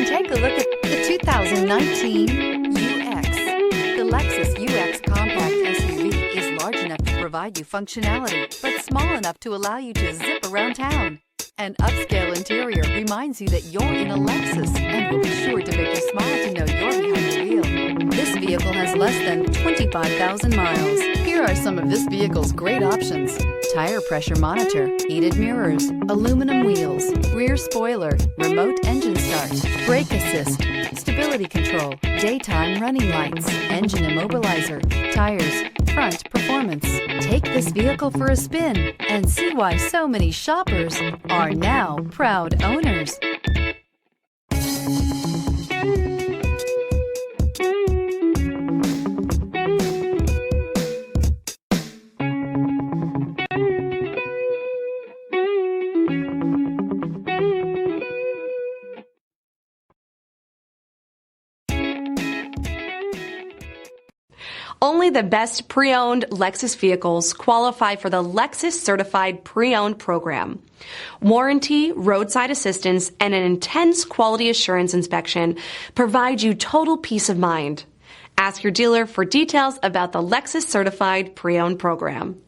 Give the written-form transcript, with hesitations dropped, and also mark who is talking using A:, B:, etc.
A: and take a look at the 2019 UX. The Lexus UX Compact SUV is large enough to provide you functionality, but small enough to allow you to zip around town. An upscale interior reminds you that you're in a Lexus and will be sure to make you smile to know you're behind the wheel. This vehicle has less than 25,000 miles. Here are some of this vehicle's great options: tire pressure monitor, heated mirrors, aluminum wheels, rear spoiler, remote engine start, brake assist, stability control, daytime running lights, engine immobilizer, tires, front performance. Take this vehicle for a spin and see why so many shoppers are now proud owners.
B: Only the best pre-owned Lexus vehicles qualify for the Lexus Certified Pre-Owned program. Warranty, roadside assistance, and an intense quality assurance inspection provide you total peace of mind. Ask your dealer for details about the Lexus Certified Pre-Owned program.